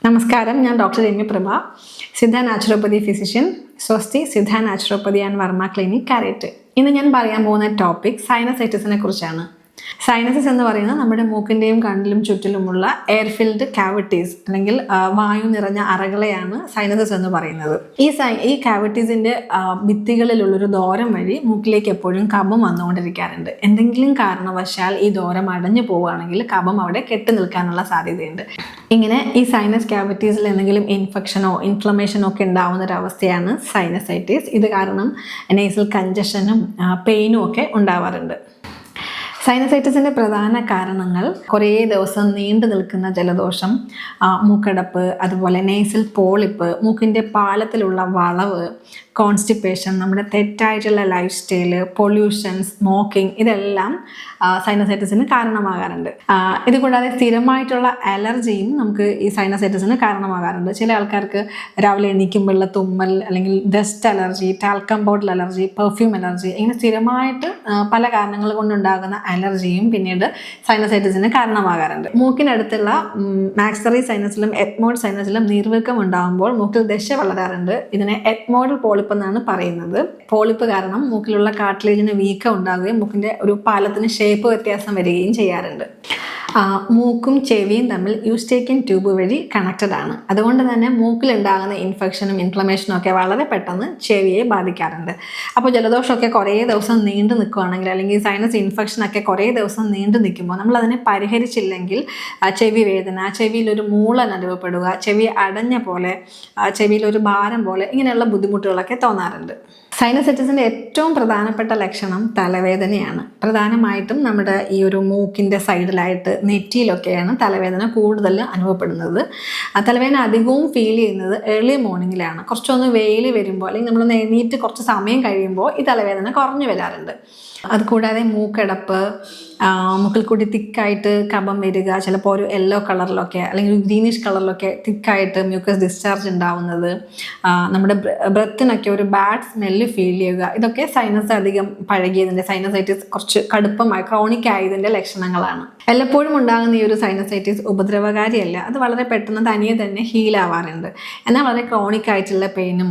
നമസ്കാരം, ഞാൻ ഡോക്ടർ രമ്യ പ്രഭ, Siddha naturopathy physician, സ്വസ്തി Siddha naturopathy and Varma clinic, Karette. ഇന്ന് ഞാൻ പറയാൻ പോകുന്ന ടോപ്പിക് സൈനസൈറ്റിസിനെ കുറിച്ചാണ്. സൈനസസ് എന്ന് പറയുന്നത് നമ്മുടെ മൂക്കിൻ്റെയും കണ്ണിലും ചുറ്റിലുമുള്ള എയർ ഫിൽഡ് കാവിറ്റീസ് അല്ലെങ്കിൽ വായു നിറഞ്ഞ അറകളെയാണ് സൈനസസ് എന്ന് പറയുന്നത്. ഈ കാവിറ്റീസിൻ്റെ ഭിത്തികളിലുള്ളൊരു ദ്വാരം വഴി മൂക്കിലേക്ക് എപ്പോഴും കഫം വന്നുകൊണ്ടിരിക്കാറുണ്ട്. എന്തെങ്കിലും കാരണവശാൽ ഈ ദ്വാരം അടഞ്ഞു പോവുകയാണെങ്കിൽ കഫം അവിടെ കെട്ടി നിൽക്കാനുള്ള സാധ്യതയുണ്ട്. ഇങ്ങനെ ഈ സൈനസ് കാവിറ്റീസിൽ എന്തെങ്കിലും ഇൻഫെക്ഷനോ ഇൻഫ്ലമേഷനോ ഒക്കെ ഉണ്ടാവുന്ന ഒരവസ്ഥയാണ് സൈനസൈറ്റിസ്. ഇത് കാരണം നേസൽ കഞ്ചഷനും പെയിനും ഒക്കെ ഉണ്ടാവാറുണ്ട്. സൈനസൈറ്റിസിൻ്റെ പ്രധാന കാരണങ്ങൾ കുറേ ദിവസം നീണ്ടു നിൽക്കുന്ന ജലദോഷം, മൂക്കടപ്പ്, അതുപോലെ നേസൽ പോളിപ്പ്, മൂക്കിൻ്റെ പാലത്തിലുള്ള വളവ്, കോൺസ്റ്റിപ്പേഷൻ, നമ്മുടെ തെറ്റായിട്ടുള്ള ലൈഫ് സ്റ്റൈല്, പൊല്യൂഷൻ, സ്മോക്കിംഗ്, ഇതെല്ലാം സൈനസൈറ്റിസിന് കാരണമാകാറുണ്ട്. ഇതുകൂടാതെ സ്ഥിരമായിട്ടുള്ള അലർജിയും നമുക്ക് ഈ സൈനസൈറ്റിസിന് കാരണമാകാറുണ്ട്. ചില ആൾക്കാർക്ക് രാവിലെ എണീക്കുമ്പോഴുള്ള തുമ്മൽ, അല്ലെങ്കിൽ dust allergy, talcum powder allergy, perfume allergy, ഇങ്ങനെ സ്ഥിരമായിട്ട് പല കാരണങ്ങൾ കൊണ്ടുണ്ടാകുന്ന അലർജിയും പിന്നീട് സൈനസൈറ്റിസിന് കാരണമാകാറുണ്ട്. മൂക്കിനടുത്തുള്ള മാക്സറി സൈനസിലും എത്മോയ്ഡ് സൈനസിലും നീർവീക്കം ഉണ്ടാകുമ്പോൾ മൂക്കിൽ ദശ വളരാറുണ്ട്. ഇതിനെ എത്മോയ്ഡൽ പോളിപ്പ് എന്നാണ് പറയുന്നത്. പോളിപ്പ് കാരണം മൂക്കിലുള്ള കാർട്ടിലേജിന് വീക്കം ഉണ്ടാകുകയും മൂക്കിൻ്റെ ഒരു പാലത്തിന് ഷേപ്പ് വ്യത്യാസം വരികയും ചെയ്യാറുണ്ട്. മൂക്കും ചെവിയും തമ്മിൽ യൂസ്റ്റേക്കിൻ ട്യൂബ് വഴി കണക്റ്റഡ് ആണ്. അതുകൊണ്ട് തന്നെ മൂക്കിലുണ്ടാകുന്ന ഇൻഫെക്ഷനും ഇൻഫ്ലമേഷനും ഒക്കെ വളരെ പെട്ടെന്ന് ചെവിയെ ബാധിക്കാറുണ്ട്. അപ്പോൾ ജലദോഷമൊക്കെ കുറേ ദിവസം നീണ്ടു നിൽക്കുകയാണെങ്കിൽ, അല്ലെങ്കിൽ സൈനസ് ഇൻഫെക്ഷനൊക്കെ കുറേ ദിവസം നീണ്ടു നിൽക്കുമ്പോൾ നമ്മളതിനെ പരിഹരിച്ചില്ലെങ്കിൽ ചെവി വേദന, ചെവിയിലൊരു മൂളൻ അനുഭവപ്പെടുക, ചെവി അടഞ്ഞ പോലെ, ചെവിയിലൊരു ഭാരം പോലെ, ഇങ്ങനെയുള്ള ബുദ്ധിമുട്ടുകളൊക്കെ തോന്നാറുണ്ട്. സൈനസൈറ്റിസിൻ്റെ ഏറ്റവും പ്രധാനപ്പെട്ട ലക്ഷണം തലവേദനയാണ്. പ്രധാനമായിട്ടും നമ്മുടെ ഈ ഒരു മൂക്കിൻ്റെ സൈഡിലായിട്ട് നെറ്റിയിലൊക്കെയാണ് തലവേദന കൂടുതൽ അനുഭവപ്പെടുന്നത്. ആ തലവേദന അധികവും ഫീൽ ചെയ്യുന്നത് ഏർലി മോർണിംഗിലാണ്. കുറച്ചൊന്ന് വെയിൽ വരുമ്പോൾ, അല്ലെങ്കിൽ നമ്മളൊന്ന് എണീറ്റ് കുറച്ച് സമയം കഴിയുമ്പോൾ ഈ തലവേദന കുറഞ്ഞു വരാറുണ്ട്. അതുകൂടാതെ മൂക്കടപ്പ്, മൂക്കിൽ കൂടി തിക്കായിട്ട് കഫം വരിക, ചിലപ്പോൾ ഒരു യെല്ലോ കളറിലൊക്കെ അല്ലെങ്കിൽ ഗ്രീനിഷ് കളറിലൊക്കെ തിക്കായിട്ട് മ്യൂക്കസ് ഡിസ്ചാർജ് ഉണ്ടാവുന്നത്, നമ്മുടെ ബ്രെത്തിനൊക്കെ ഒരു ബാഡ് സ്മെല്ല് ഫീൽ ചെയ്യുക, ഇതൊക്കെ സൈനസ് അധികം പഴകിയതിൻ്റെ, സൈനസൈറ്റിസ് കുറച്ച് കടുപ്പമായി ക്രോണിക് ആയതിൻ്റെ ലക്ഷണങ്ങളാണ്. എല്ലപ്പോഴും ഉണ്ടാകുന്ന ഈ ഒരു സൈനസൈറ്റിസ് ഉപദ്രവകാരിയല്ല. അത് വളരെ പെട്ടെന്ന് തനിയെ തന്നെ ഹീലാവാറുണ്ട്. എന്നാൽ വളരെ ക്രോണിക് ആയിട്ടുള്ള പെയിനും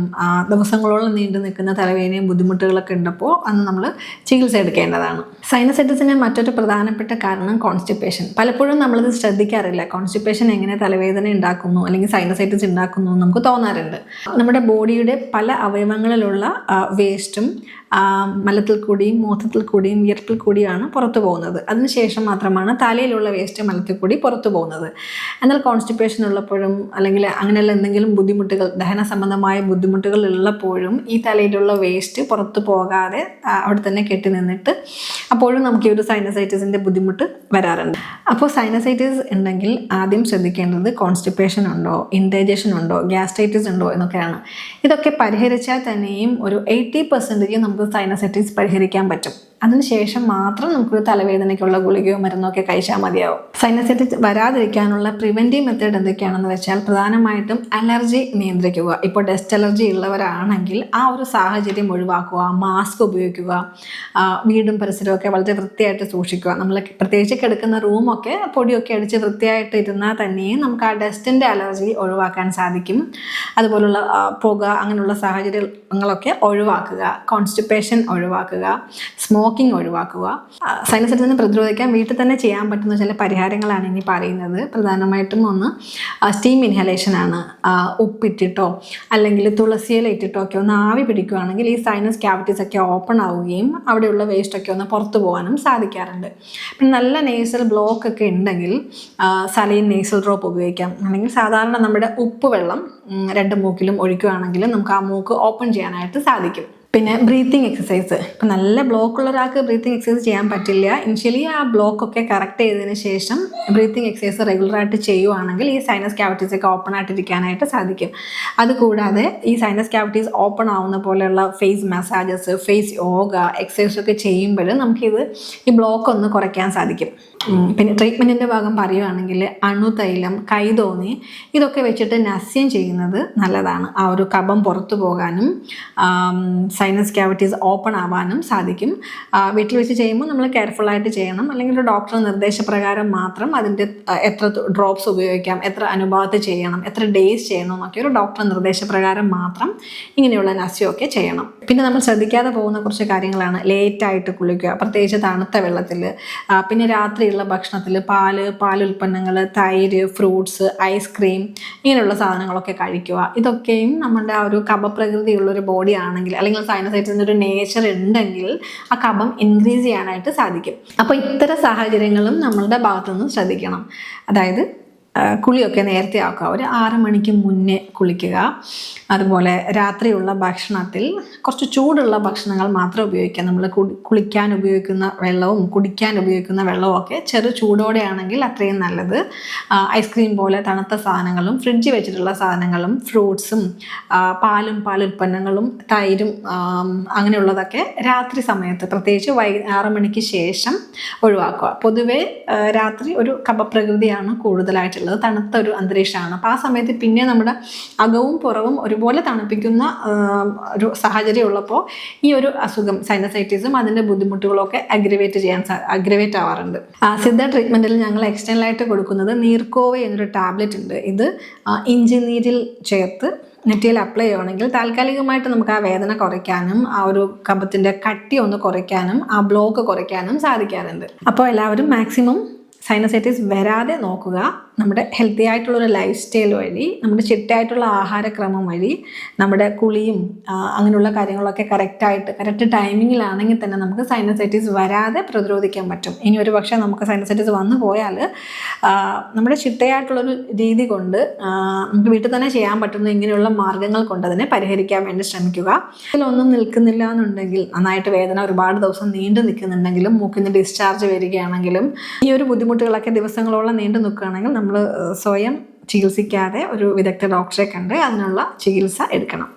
ദിവസങ്ങളോളം നീണ്ടു നിൽക്കുന്ന തലവേദനയും ബുദ്ധിമുട്ടുകളൊക്കെ ഉണ്ടപ്പോൾ അന്ന് നമ്മൾ ചികിത്സ എടുക്കേണ്ടതാണ്. സൈനസൈറ്റിസിൻ്റെ മറ്റൊരു പ്രധാനപ്പെട്ട കാരണം കോൺസ്റ്റിപ്പേഷൻ. പലപ്പോഴും നമ്മളിത് ശ്രദ്ധിക്കാറില്ല. കോൺസ്റ്റിപ്പേഷൻ എങ്ങനെ തലവേദന ഉണ്ടാക്കുന്നു അല്ലെങ്കിൽ സൈനസൈറ്റിസ് ഉണ്ടാക്കുന്നു എന്ന് നമുക്ക് തോന്നാറുണ്ട്. നമ്മുടെ ബോഡിയുടെ പല അവയവങ്ങളിലുള്ള വേസ്റ്റും മലത്തിൽ കൂടിയും മൂത്രത്തിൽ കൂടിയും വിയർപ്പിൽ കൂടിയാണ് പുറത്തു പോകുന്നത്. അതിനുശേഷം മാത്രമാണ് തലയിലുള്ള വേസ്റ്റ് മലത്തിൽ കൂടി പുറത്തു പോകുന്നത്. എന്നാൽ കോൺസ്റ്റിപ്പേഷൻ ഉള്ളപ്പോഴും, അല്ലെങ്കിൽ അങ്ങനെയുള്ള എന്തെങ്കിലും ബുദ്ധിമുട്ടുകൾ, ദഹന സംബന്ധമായ ബുദ്ധിമുട്ടുകൾ ഉള്ളപ്പോഴും ഈ തലയിലുള്ള വേസ്റ്റ് പുറത്തു പോകാതെ അവിടെ തന്നെ കെട്ടി നിന്നിട്ട് അപ്പോഴും നമുക്ക് ഈ ഒരു സൈനസൈറ്റിസിൻ്റെ ബുദ്ധിമുട്ട് വരാറുണ്ട്. അപ്പോൾ സൈനസൈറ്റിസ് ഉണ്ടെങ്കിൽ ആദ്യം ശ്രദ്ധിക്കേണ്ടത് കോൺസ്റ്റിപ്പേഷൻ ഉണ്ടോ, ഇൻഡൈജഷൻ ഉണ്ടോ, ഗ്യാസ്ട്രൈറ്റിസ് ഉണ്ടോ എന്നൊക്കെയാണ്. ഇതൊക്കെ പരിഹരിച്ചാൽ തന്നെയും ഒരു 80% നമുക്ക് സൈനസൈറ്റിസ് പരിഹരിക്കാൻ പറ്റും. അതിനുശേഷം മാത്രം നമുക്കൊരു തലവേദനയ്ക്കുള്ള ഗുളികയോ മരുന്നോ ഒക്കെ കഴിച്ചാൽ മതിയാവും. സൈനസൈറ്റിസ് വരാതിരിക്കാനുള്ള പ്രിവെൻറ്റീവ് മെത്തേഡ് എന്തൊക്കെയാണെന്ന് വെച്ചാൽ പ്രധാനമായിട്ടും അലർജി നിയന്ത്രിക്കുക. ഇപ്പോൾ ഡസ്റ്റ് അലർജി ഉള്ളവരാണെങ്കിൽ ആ ഒരു സാഹചര്യം ഒഴിവാക്കുക, മാസ്ക് ഉപയോഗിക്കുക, വീടും പരിസരമൊക്കെ വളരെ വൃത്തിയായിട്ട് സൂക്ഷിക്കുക. നമ്മൾ പ്രത്യേകിച്ച് കിടക്കുന്ന റൂമൊക്കെ പൊടിയൊക്കെ അടിച്ച് വൃത്തിയായിട്ട് ഇരുന്നാൽ തന്നെയും നമുക്ക് ആ ഡസ്റ്റിൻ്റെ അലർജി ഒഴിവാക്കാൻ സാധിക്കും. അതുപോലുള്ള പുക, അങ്ങനെയുള്ള സാഹചര്യങ്ങളൊക്കെ ഒഴിവാക്കുക, കോൺസ്റ്റിപ്പേഷൻ ഒഴിവാക്കുക, സ്മോക്കിംഗ് ഒഴിവാക്കുക. സൈനസൈറ്റിസിനെ പ്രതിരോധിക്കാൻ വീട്ടിൽ തന്നെ ചെയ്യാൻ പറ്റുന്ന ചില പരിഹാരങ്ങളാണ് ഇനി പറയുന്നത്. പ്രധാനമായിട്ടും ഒന്ന് സ്റ്റീം ഇൻഹലേഷൻ ആണ്. ഉപ്പിട്ടിട്ടോ അല്ലെങ്കിൽ തുളസിയില ഇട്ടിട്ടോ ഒക്കെ ഒന്ന് ആവി പിടിക്കുകയാണെങ്കിൽ ഈ സൈനസ് ക്യാവിറ്റീസ് ഒക്കെ ഓപ്പൺ ആവുകയും അവിടെയുള്ള വേസ്റ്റൊക്കെ ഒന്ന് പുറത്തു പോകാനും സാധിക്കാറുണ്ട്. പിന്നെ നല്ല നേസൽ ബ്ലോക്ക് ഒക്കെ ഉണ്ടെങ്കിൽ സലൈൻ നേസൽ ഡ്രോപ്പ് ഉപയോഗിക്കാം. അല്ലെങ്കിൽ സാധാരണ നമ്മുടെ ഉപ്പ് വെള്ളം 2 മൂക്കിലും ഒഴിക്കുകയാണെങ്കിൽ നമുക്ക് ആ മൂക്ക് ഓപ്പൺ ചെയ്യാനായിട്ട് സാധിക്കും. പിന്നെ ബ്രീത്തിങ് എക്സസൈസ്. ഇപ്പം നല്ല ബ്ലോക്കുള്ള ഒരാൾക്ക് ബ്രീത്തിങ് എക്സസൈസ് ചെയ്യാൻ പറ്റില്ല. ഇനിഷ്യലി ആ ബ്ലോക്കൊക്കെ കറക്റ്റ് ചെയ്തതിന് ശേഷം ബ്രീത്തിങ് എക്സസൈസ് റെഗുലറായിട്ട് ചെയ്യുവാണെങ്കിൽ ഈ സൈനസ് ക്യാവിറ്റീസ് ഒക്കെ ഓപ്പൺ ആയിട്ടിരിക്കാനായിട്ട് സാധിക്കും. അതുകൂടാതെ ഈ സൈനസ് ക്യാവിറ്റീസ് ഓപ്പൺ ആവുന്ന പോലെയുള്ള face massages, face yoga exercise ഒക്കെ ചെയ്യുമ്പോൾ നമുക്കിത് ഈ ബ്ലോക്ക് ഒന്ന് കുറയ്ക്കാൻ സാധിക്കും. പിന്നെ ട്രീറ്റ്മെൻറ്റിൻ്റെ ഭാഗം പറയുകയാണെങ്കിൽ അണുതൈലം, കൈതോന്നി ഇതൊക്കെ വെച്ചിട്ട് നസ്യം ചെയ്യുന്നത് നല്ലതാണ്. ആ ഒരു കഫം പുറത്തു പോകാനും സൈനസ് ക്യാവിറ്റീസ് ഓപ്പൺ ആവാനും സാധിക്കും. വീട്ടിൽ വെച്ച് ചെയ്യുമ്പോൾ നമ്മൾ കെയർഫുള്ളായിട്ട് ചെയ്യണം. അല്ലെങ്കിൽ ഒരു ഡോക്ടറുടെ നിർദ്ദേശപ്രകാരം മാത്രം അതിൻ്റെ എത്ര ഡ്രോപ്സ് ഉപയോഗിക്കാം, എത്ര അനുപാതത്തിൽ ചെയ്യണം, എത്ര ഡേയ്സ് ചെയ്യണം എന്നൊക്കെ ഒരു ഡോക്ടറുടെ നിർദ്ദേശപ്രകാരം മാത്രം ഇങ്ങനെയുള്ള നസ്യമൊക്കെ ചെയ്യണം. പിന്നെ നമ്മൾ ശ്രദ്ധിക്കാതെ പോകുന്ന കുറച്ച് കാര്യങ്ങളാണ് ലേറ്റായിട്ട് കുളിക്കുക, പ്രത്യേകിച്ച് തണുത്ത വെള്ളത്തിൽ. പിന്നെ രാത്രിയുള്ള ഭക്ഷണത്തിൽ പാലുൽപ്പന്നങ്ങൾ, തൈര്, ഫ്രൂട്ട്സ്, ഐസ്ക്രീം ഇങ്ങനെയുള്ള സാധനങ്ങളൊക്കെ കഴിക്കുക. ഇതൊക്കെയും നമ്മുടെ ആ ഒരു കഫപ്രകൃതിയുള്ളൊരു ബോഡി ആണെങ്കിൽ, അല്ലെങ്കിൽ സൈനസൈറ്റിസിൻ്റെ ഒരു നേച്ചർ ഉണ്ടെങ്കിൽ ആ കഫം ഇൻക്രീസ് ചെയ്യാനായിട്ട് സാധിക്കും. അപ്പോൾ ഇത്തരം സാഹചര്യങ്ങളും നമ്മളുടെ ഭാഗത്തുനിന്ന് ശ്രദ്ധിക്കണം. അതായത് കുളിയൊക്കെ നേരത്തെ ആക്കുക, ഒരു 6 മണിക്ക് മുന്നേ കുളിക്കുക. അതുപോലെ രാത്രിയുള്ള ഭക്ഷണത്തിൽ കുറച്ച് ചൂടുള്ള ഭക്ഷണങ്ങൾ മാത്രം ഉപയോഗിക്കുക. നമ്മൾ കുളിക്കാൻ ഉപയോഗിക്കുന്ന വെള്ളവും കുടിക്കാൻ ഉപയോഗിക്കുന്ന വെള്ളവും ഒക്കെ ചെറു ചൂടോടെയാണെങ്കിൽ അത്രയും നല്ലത്. ഐസ്ക്രീം പോലെ തണുത്ത സാധനങ്ങളും ഫ്രിഡ്ജിൽ വെച്ചിട്ടുള്ള സാധനങ്ങളും ഫ്രൂട്ട്സും പാലുൽപ്പന്നങ്ങളും തൈരും അങ്ങനെയുള്ളതൊക്കെ രാത്രി സമയത്ത്, പ്രത്യേകിച്ച് 6 മണിക്ക് ശേഷം ഒഴിവാക്കുക. പൊതുവേ രാത്രി ഒരു കഫപ്രകൃതിയാണ് കൂടുതലായിട്ടുള്ളത്, തണുത്ത ഒരു അന്തരീക്ഷമാണ്. അപ്പോൾ ആ സമയത്ത് പിന്നെ നമ്മുടെ അകവും പുറവും ഒരുപോലെ തണുപ്പിക്കുന്ന ഒരു സാഹചര്യം ഉള്ളപ്പോൾ ഈ ഒരു അസുഖം സൈനസൈറ്റിസും അതിൻ്റെ ബുദ്ധിമുട്ടുകളൊക്കെ അഗ്രവേറ്റ് ആവാറുണ്ട്. സിദ്ധ ട്രീറ്റ്മെൻറ്റിൽ ഞങ്ങൾ എക്സ്റ്റേണലായിട്ട് കൊടുക്കുന്നത് നീർക്കോവ എന്നൊരു ടാബ്ലറ്റ് ഉണ്ട്. ഇത് ഇഞ്ചി നീരിൽ ചേർത്ത് നെറ്റിയിൽ അപ്ലൈ ചെയ്യുകയാണെങ്കിൽ താൽക്കാലികമായിട്ട് നമുക്ക് ആ വേദന കുറയ്ക്കാനും ആ ഒരു കഫത്തിൻ്റെ കട്ടി ഒന്ന് കുറയ്ക്കാനും ആ ബ്ലോക്ക് കുറയ്ക്കാനും സാധിക്കാറുണ്ട്. അപ്പോൾ എല്ലാവരും മാക്സിമം സൈനസൈറ്റിസ് വരാതെ നോക്കുക. നമ്മുടെ ഹെൽത്തി ആയിട്ടുള്ളൊരു ലൈഫ് സ്റ്റൈൽ വഴി, നമ്മുടെ ചിട്ടയായിട്ടുള്ള ആഹാരക്രമം വഴി, നമ്മുടെ കുളിയും അങ്ങനെയുള്ള കാര്യങ്ങളൊക്കെ കറക്റ്റ് ടൈമിങ്ങിലാണെങ്കിൽ തന്നെ നമുക്ക് സൈനസൈറ്റിസ് വരാതെ പ്രതിരോധിക്കാൻ പറ്റും. ഇനി ഒരു പക്ഷേ നമുക്ക് സൈനസൈറ്റിസ് വന്നു പോയാൽ നമ്മുടെ ചിട്ടയായിട്ടുള്ളൊരു രീതി കൊണ്ട് നമുക്ക് വീട്ടിൽ തന്നെ ചെയ്യാൻ പറ്റുന്ന ഇങ്ങനെയുള്ള മാർഗ്ഗങ്ങൾ കൊണ്ട് അതിനെ പരിഹരിക്കാൻ വേണ്ടി ശ്രമിക്കുക. ഇതിലൊന്നും നിൽക്കുന്നില്ല എന്നുണ്ടെങ്കിൽ, നന്നായിട്ട് വേദന ഒരുപാട് ദിവസം നീണ്ടു നിൽക്കുന്നുണ്ടെങ്കിലും, മൂക്കിൽ നിന്ന് ഡിസ്ചാർജ് വരികയാണെങ്കിലും, ഈ ഒരു ബുദ്ധിമുട്ടുകളൊക്കെ ദിവസങ്ങളോളം നീണ്ടു നിൽക്കുകയാണെങ്കിൽ നമ്മൾ സ്വയം ചികിത്സിക്കാതെ ഒരു വിദഗ്ധ ഡോക്ടറെ കണ്ട് അതിനുള്ള ചികിത്സ എടുക്കണം.